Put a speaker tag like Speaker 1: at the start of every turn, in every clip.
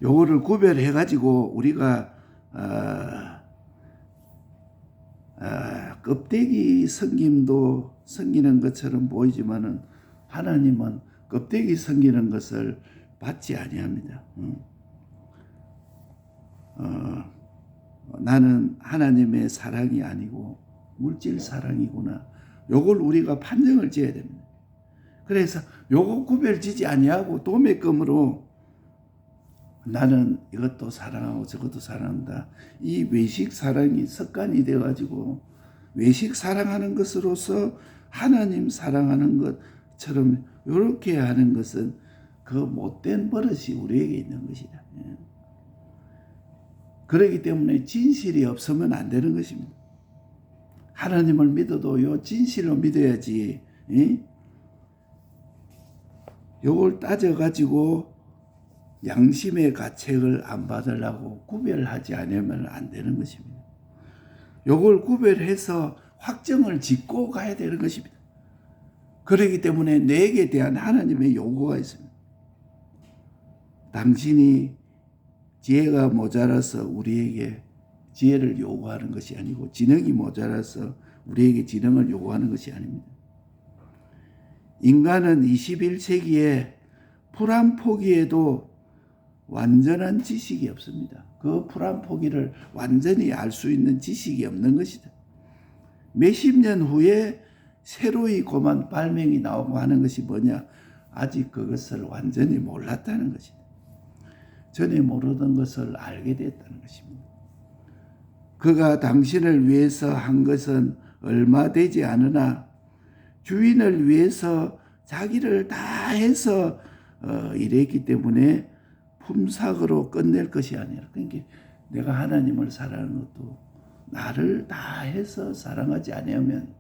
Speaker 1: 요거를 구별해 가지고 우리가 껍데기 섬김도 섬기는 것처럼 보이지만은 하나님은 껍데기 섬기는 것을 받지 아니합니다. 나는 하나님의 사랑이 아니고 물질 사랑이구나. 요걸 우리가 판정을 지어야 됩니다. 그래서 요거 구별지지 아니하고 도매금으로 나는 이것도 사랑하고 저것도 사랑한다. 이 외식 사랑이 습관이 되어가지고 외식 사랑하는 것으로서 하나님 사랑하는 것처럼 이렇게 하는 것은 그 못된 버릇이 우리에게 있는 것이다. 그렇기 때문에 진실이 없으면 안 되는 것입니다. 하나님을 믿어도 요 진실로 믿어야지. 요걸 따져가지고 양심의 가책을 안 받으려고 구별하지 않으면 안 되는 것입니다. 요걸 구별해서 확정을 짓고 가야 되는 것입니다. 그렇기 때문에 내게 대한 하나님의 요구가 있습니다. 당신이 지혜가 모자라서 우리에게 지혜를 요구하는 것이 아니고 지능이 모자라서 우리에게 지능을 요구하는 것이 아닙니다. 인간은 21세기에 풀 한 포기에도 완전한 지식이 없습니다. 그 풀 한 포기를 완전히 알 수 있는 지식이 없는 것이다. 몇십 년 후에 새로이 고만 발명이 나오고 하는 것이 뭐냐? 아직 그것을 완전히 몰랐다는 것이다. 전에 모르던 것을 알게 됐다는 것입니다. 그가 당신을 위해서 한 것은 얼마 되지 않으나 주인을 위해서 자기를 다 해서 이랬기 때문에 품삯으로 끝낼 것이 아니라, 그러니까 내가 하나님을 사랑하는 것도 나를 다 해서 사랑하지 아니하면,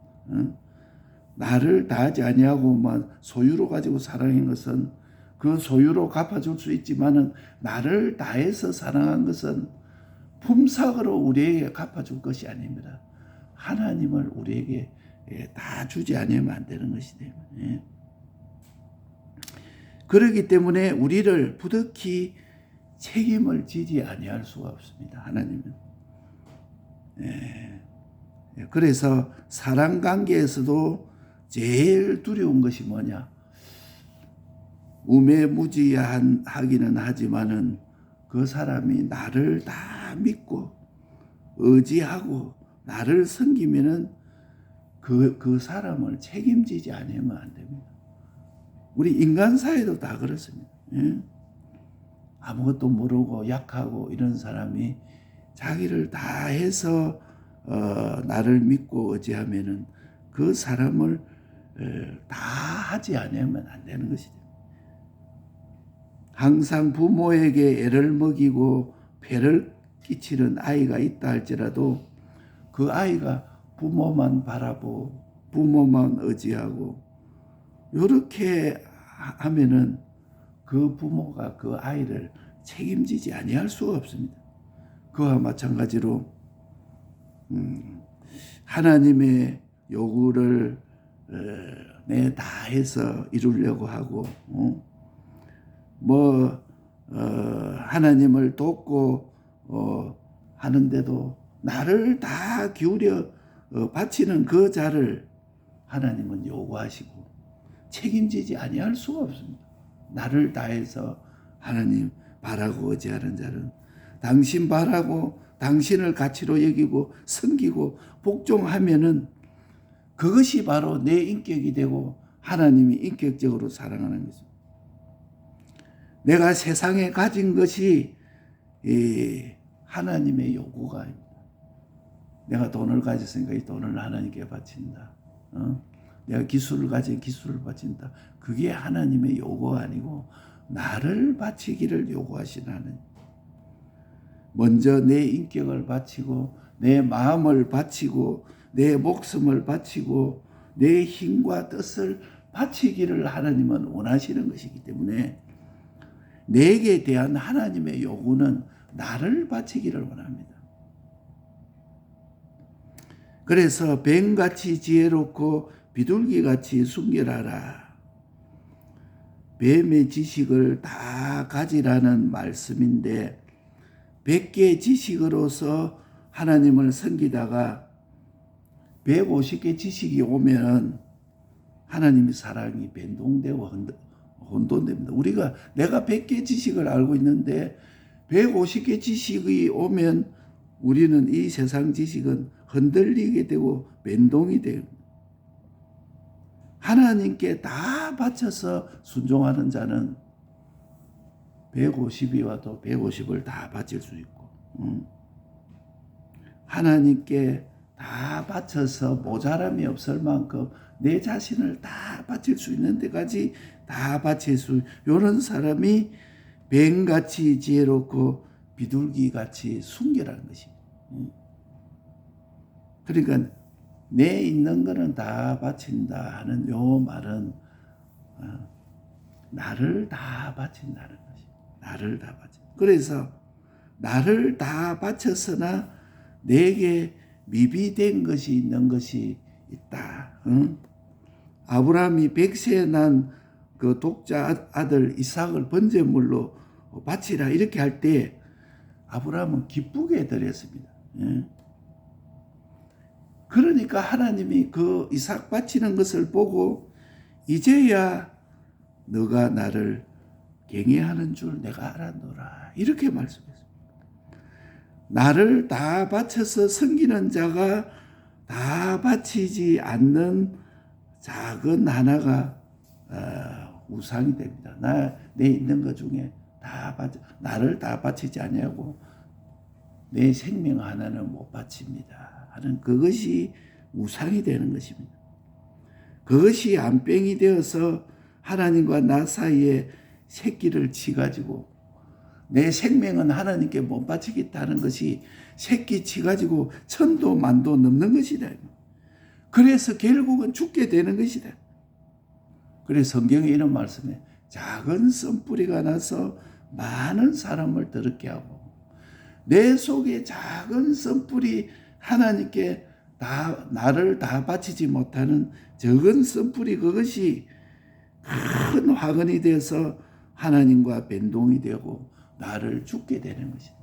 Speaker 1: 나를 다 하지 아니하고만 소유로 가지고 사랑한 것은 그 소유로 갚아줄 수 있지만은 나를 다 해서 사랑한 것은 품삯으로 우리에게 갚아줄 것이 아닙니다. 하나님을 우리에게 다 주지 않으면 안 되는 것이다. 그렇기 때문에 우리를 부득이 책임을 지지 아니할 수가 없습니다. 하나님은. 그래서 사랑 관계에서도 제일 두려운 것이 뭐냐? 우매무지하기는 하지만은 그 사람이 나를 다 믿고 의지하고 나를 섬기면은 그 사람을 책임지지 않으면 안 됩니다. 우리 인간 사회도 다 그렇습니다. 아무것도 모르고 약하고 이런 사람이 자기를 다 해서 나를 믿고 의지하면은 그 사람을 다 하지 않으면 안 되는 것이죠. 항상 부모에게 애를 먹이고 배를 끼치는 아이가 있다 할지라도 그 아이가 부모만 바라보고 부모만 의지하고 이렇게 하면은 그 부모가 그 아이를 책임지지 아니할 수가 없습니다. 그와 마찬가지로 하나님의 요구를 내 다 해서 이루려고 하고 하나님을 돕고 하는데도 나를 다 기울여 바치는 그 자를 하나님은 요구하시고 책임지지 아니할 수가 없습니다. 나를 다해서 하나님 바라고 의지하는 자는 당신 바라고 당신을 가치로 여기고 섬기고 복종하면은 그것이 바로 내 인격이 되고 하나님이 인격적으로 사랑하는 것입니다. 내가 세상에 가진 것이 하나님의 요구가 아닙니다. 내가 돈을 가졌으니까 이 돈을 하나님께 바친다. 내가 기술을 가진 기술을 바친다. 그게 하나님의 요구가 아니고 나를 바치기를 요구하시는 하나님. 먼저 내 인격을 바치고 내 마음을 바치고 내 목숨을 바치고 내 힘과 뜻을 바치기를 하나님은 원하시는 것이기 때문에 내게 대한 하나님의 요구는 나를 바치기를 원합니다. 그래서 뱀같이 지혜롭고 비둘기같이 순결하라. 뱀의 지식을 다 가지라는 말씀인데 100개의 지식으로서 하나님을 섬기다가 150개 지식이 오면 하나님의 사랑이 변동되고 혼돈됩니다. 내가 100개 지식을 알고 있는데 150개 지식이 오면 우리는 이 세상 지식은 흔들리게 되고 변동이 돼요. 하나님께 다 바쳐서 순종하는 자는 150이 와도 150을 다 바칠 수 있고, 하나님께 다 바쳐서 모자람이 없을 만큼 내 자신을 다 바칠 수 있는 데까지 다 바칠 수, 이런 사람이 뱀같이 지혜롭고 비둘기같이 순결한 것입니다. 그러니까 내 있는 거는 다 바친다 하는 요 말은 나를 다 바친다는 것입니다. 나를 다 바친다. 그래서 나를 다 바쳤으나 내게 미비된 것이 있는 것이 있다. 아브라함이 100세에 난 그 독자 아들 이삭을 번제물로 바치라 이렇게 할 때 아브라함은 기쁘게 드렸습니다. 그러니까 하나님이 그 이삭 바치는 것을 보고 이제야 너가 나를 경외하는 줄 내가 알았노라 이렇게 말씀했습니다. 나를 다 바쳐서 섬기는 자가 다 바치지 않는 작은 하나가 우상이 됩니다. 내 있는 것 중에 나를 다 바치지 아니하고 내 생명 하나는 못 바칩니다 하는 그것이 우상이 되는 것입니다. 그것이 안병이 되어서 하나님과 나 사이에 새끼를 치가지고 내 생명은 하나님께 못 바치겠다는 것이 새끼 치가지고 천도 만도 넘는 것이다. 그래서 결국은 죽게 되는 것이다. 그래서 성경에 이런 말씀에 작은 썬뿌리가 나서 많은 사람을 더럽게 하고 내 속에 작은 썬뿌리 하나님께 나를 다 바치지 못하는 적은 썬뿌리 그것이 큰 화근이 되어서 하나님과 변동이 되고 나를 죽게 되는 것이다.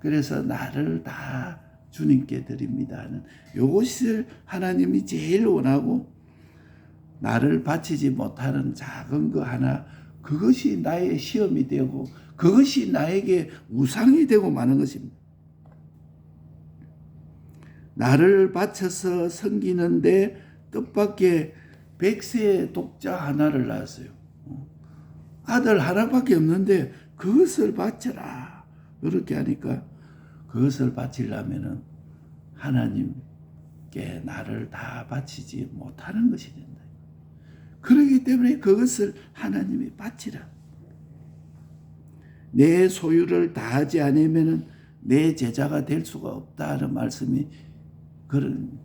Speaker 1: 그래서 나를 다 주님께 드립니다 하는 이것을 하나님이 제일 원하고 나를 바치지 못하는 작은 거 하나 그것이 나의 시험이 되고 그것이 나에게 우상이 되고 마는 것입니다. 나를 바쳐서 섬기는데 뜻밖의 100세의 독자 하나를 낳았어요. 아들 하나밖에 없는데 그것을 바쳐라 그렇게 하니까 그것을 바치려면은 하나님께 나를 다 바치지 못하는 것이 된다. 그렇기 때문에 그것을 하나님이 바치라. 내 소유를 다하지 않으면 내 제자가 될 수가 없다는 말씀이 그런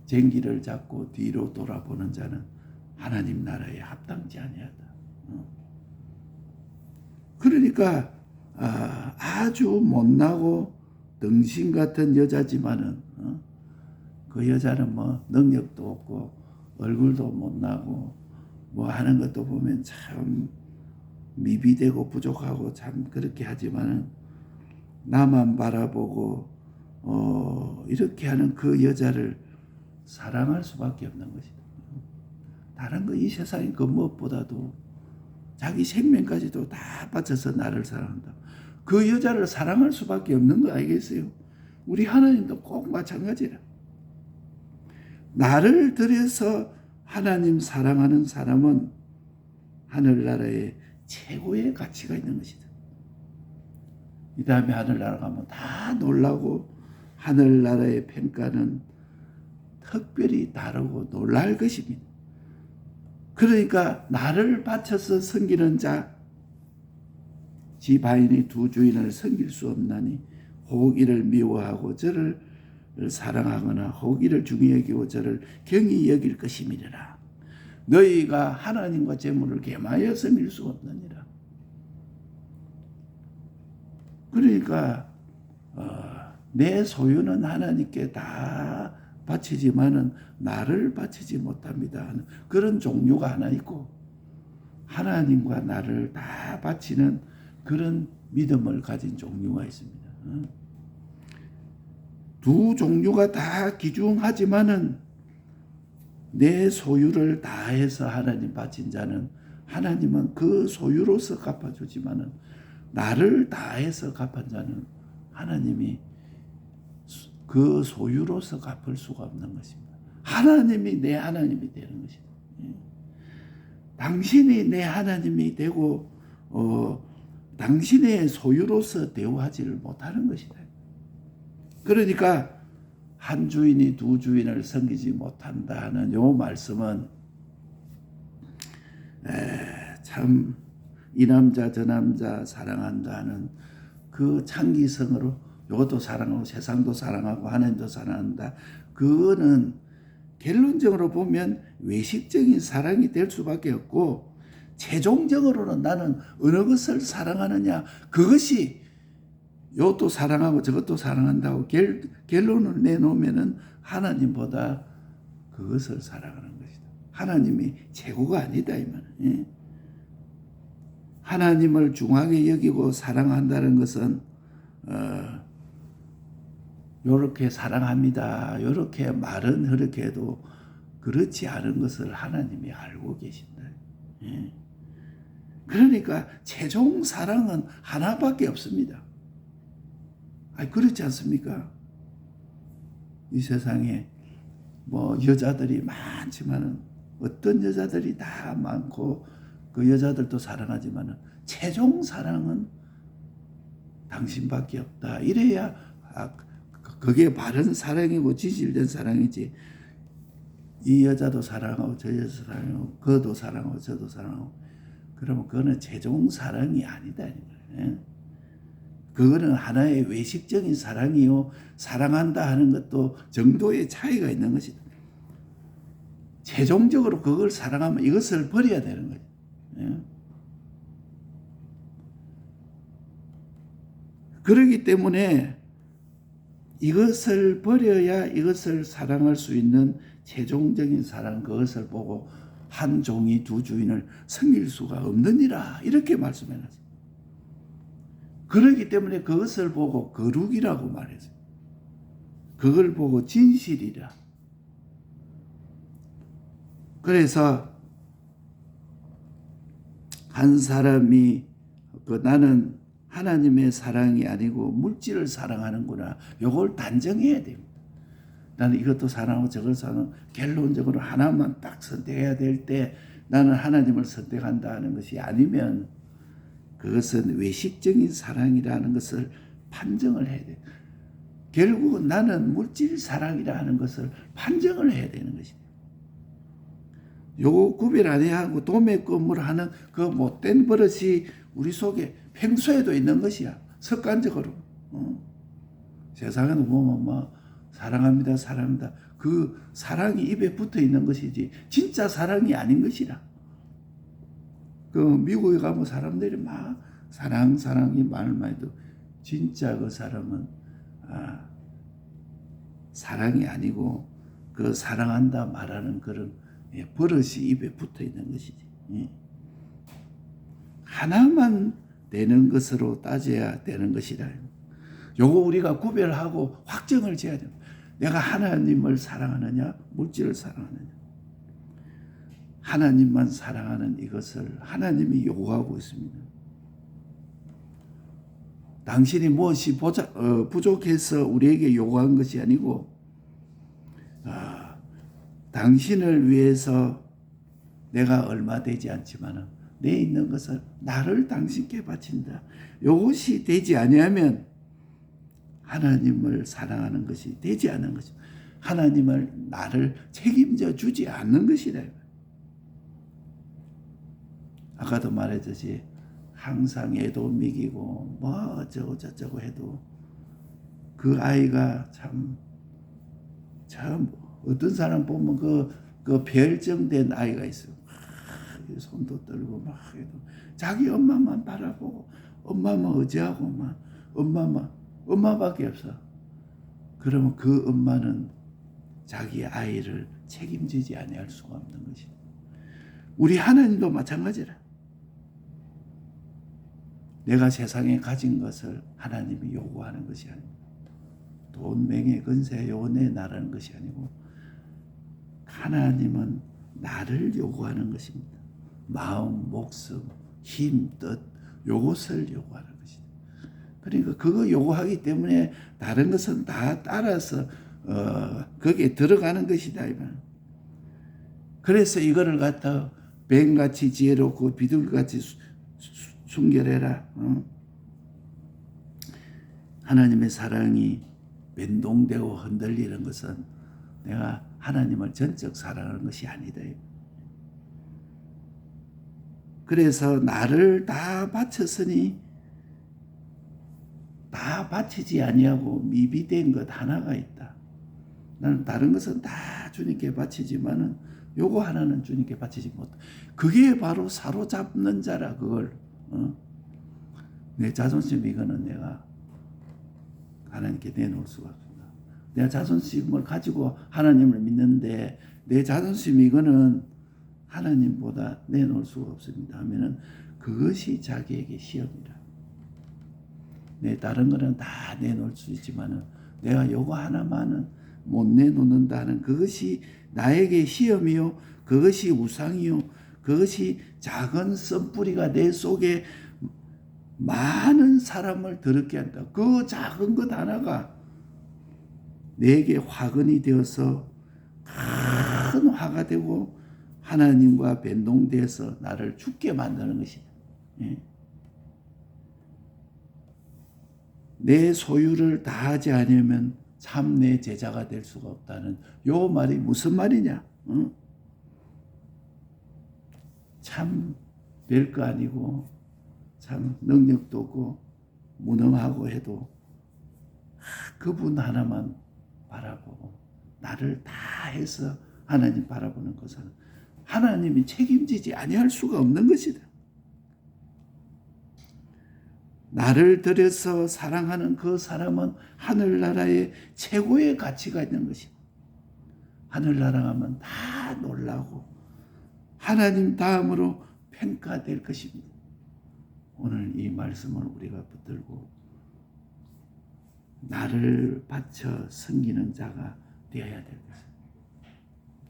Speaker 1: 쟁기를 잡고 뒤로 돌아보는 자는 하나님 나라에 합당치 아니하다. 그러니까 아주 못나고 덩신 같은 여자지만은 그 여자는 뭐 능력도 없고 얼굴도 못나고 뭐 하는 것도 보면 참 미비되고 부족하고 참 그렇게 하지만은 나만 바라보고 이렇게 하는 그 여자를 사랑할 수밖에 없는 것이다. 다른 거 이 세상의 그 무엇보다도 자기 생명까지도 다 바쳐서 나를 사랑한다. 그 여자를 사랑할 수밖에 없는 거 아니겠어요? 우리 하나님도 꼭 마찬가지라. 나를 들여서 하나님 사랑하는 사람은 하늘나라에 최고의 가치가 있는 것이다. 이 다음에 하늘나라 가면 다 놀라고 하늘나라의 평가는 특별히 다르고 놀랄 것입니다. 그러니까 나를 바쳐서 섬기는 자, 지 바인이 두 주인을 섬길 수 없나니 혹 이를 미워하고 저를 사랑하거나 혹 이를 중히 여기고 저를 경히 여길 것임이니라. 너희가 하나님과 재물을 겸하여 섬길 수 없느니라. 그러니까 내 소유는 하나님께 다 바치지만은 나를 바치지 못합니다 하는 그런 종류가 하나 있고, 하나님과 나를 다 바치는 그런 믿음을 가진 종류가 있습니다. 두 종류가 다 귀중하지만은 내 소유를 다해서 하나님 바친 자는 하나님은 그 소유로서 갚아주지만은 나를 다해서 갚은 자는 하나님이 그 소유로서 갚을 수가 없는 것입니다. 하나님이 내 하나님이 되는 것입니다. 당신이 내 하나님이 되고 당신의 소유로서 대우하지를 못하는 것이다. 그러니까 한 주인이 두 주인을 섬기지 못한다 하는 요 말씀은 참 이 남자 저 남자 사랑한다 하는 그 창기성으로 이것도 사랑하고 세상도 사랑하고 하나님도 사랑한다. 그거는 결론적으로 보면 외식적인 사랑이 될 수밖에 없고 최종적으로는 나는 어느 것을 사랑하느냐 그것이 이것도 사랑하고 저것도 사랑한다고 결론을 내놓으면은 하나님보다 그것을 사랑하는 것이다. 하나님이 최고가 아니다 이 말은. 하나님을 중하게 여기고 사랑한다는 것은 요렇게 사랑합니다. 요렇게 말은 그렇게 해도 그렇지 않은 것을 하나님이 알고 계신다. 그러니까 최종 사랑은 하나밖에 없습니다. 그렇지 않습니까? 이 세상에 뭐 여자들이 많지만은 어떤 여자들이 다 많고 그 여자들도 사랑하지만은 최종 사랑은 당신밖에 없다. 이래야 그게 바른 사랑이고 진실된 사랑이지. 이 여자도 사랑하고 저 여자도 사랑하고 그도 사랑하고 저도 사랑하고 그러면 그거는 최종 사랑이 아니다. 그거는 하나의 외식적인 사랑이요. 사랑한다 하는 것도 정도의 차이가 있는 것이다. 최종적으로 그걸 사랑하면 이것을 버려야 되는 거죠. 그렇기 때문에 이것을 버려야 이것을 사랑할 수 있는 최종적인 사랑, 그것을 보고 한 종이 두 주인을 섬길 수가 없느니라 이렇게 말씀해놨어요. 그렇기 때문에 그것을 보고 거룩이라고 말했어요. 그걸 보고 진실이라. 그래서 한 사람이 나는 하나님의 사랑이 아니고 물질을 사랑하는구나. 요걸 단정해야 됩니다. 나는 이것도 사랑하고 저걸 사랑하고 결론적으로 하나만 딱 선택해야 될 때 나는 하나님을 선택한다 하는 것이 아니면 그것은 외식적인 사랑이라는 것을 판정을 해야 돼요. 결국은 나는 물질 사랑이라 하는 것을 판정을 해야 되는 것이다. 요거 구별 안 해야 하고 도매금을 하는 그 못된 버릇이 우리 속에 평소에도 있는 것이야. 습관적으로. 세상에는 보면 뭐 사랑합니다, 사랑합니다. 그 사랑이 입에 붙어 있는 것이지 진짜 사랑이 아닌 것이라. 그 미국에 가면 사람들이 막 사랑이 말만 해도 진짜 그 사람은 사랑이 아니고 그 사랑한다 말하는 그런 버릇이 입에 붙어 있는 것이지. 하나만 되는 것으로 따져야 되는 것이다. 요거 우리가 구별하고 확정을 지어야 됩니다. 내가 하나님을 사랑하느냐, 물질을 사랑하느냐. 하나님만 사랑하는 이것을 하나님이 요구하고 있습니다. 당신이 무엇이 부족해서 우리에게 요구한 것이 아니고 당신을 위해서 내가 얼마 되지 않지만은 내 있는 것을 나를 당신께 바친다. 이것이 되지 아니하면 하나님을 사랑하는 것이 되지 않은 것입니다. 하나님을 나를 책임져 주지 않는 것이다. 아까도 말했듯이 항상 애도 미기고 뭐 어쩌고 저쩌고 해도 그 아이가 참 어떤 사람 보면 그 별정된 아이가 있어요. 손도 떨고 막 해도 자기 엄마만 바라보고 엄마만 의지하고 막 엄마밖에 없어. 그러면 그 엄마는 자기 아이를 책임지지 아니할 수가 없는 것이다. 우리 하나님도 마찬가지라. 내가 세상에 가진 것을 하나님이 요구하는 것이 아닙니다. 돈, 명예, 건세, 요내 나라는 것이 아니고 하나님은 나를 요구하는 것입니다. 마음, 목숨, 힘, 뜻 요것을 요구하는 것이다. 그러니까 그거 요구하기 때문에 다른 것은 다 따라서 거기에 들어가는 것이다. 그래서 이거를 갖다 뱀같이 지혜롭고 비둘기같이 순결해라. 하나님의 사랑이 변동되고 흔들리는 것은 내가 하나님을 전적 사랑하는 것이 아니다. 그래서 나를 다 바쳤으니 다 바치지 아니하고 미비된 것 하나가 있다. 나는 다른 것은 다 주님께 바치지만은 요거 하나는 주님께 바치지 못. 그게 바로 사로잡는 자라. 그걸 내 자존심 이거는 내가 하나님께 내놓을 수가 없습니다. 내가 자존심을 가지고 하나님을 믿는데 내 자존심 이거는 하나님보다 내놓을 수가 없습니다 하면은 그것이 자기에게 시험이라. 내 다른 거는 다 내놓을 수 있지만은 내가 요거 하나만은 못 내놓는다는 그것이 나에게 시험이요, 그것이 우상이요, 그것이 작은 썬뿌리가 내 속에 많은 사람을 더럽게 한다. 그 작은 것 하나가 내게 화근이 되어서 큰 화가 되고 하나님과 변동돼서 나를 죽게 만드는 것이다. 내 소유를 다하지 않으면 참 내 제자가 될 수가 없다는 요 말이 무슨 말이냐? 참 별거 아니고 참 능력도 없고 무능하고 해도 그분 하나만 바라보고 나를 다 해서 하나님 바라보는 것은 하나님이 책임지지 아니할 수가 없는 것이다. 나를 들여서 사랑하는 그 사람은 하늘나라에 최고의 가치가 있는 것이다. 하늘나라 가면 다 놀라고 하나님 다음으로 평가될 것입니다. 오늘 이 말씀을 우리가 붙들고 나를 바쳐 섬기는 자가 되어야 될 것입니다.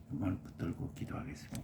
Speaker 1: 그 말 붙들고 기도하겠습니다.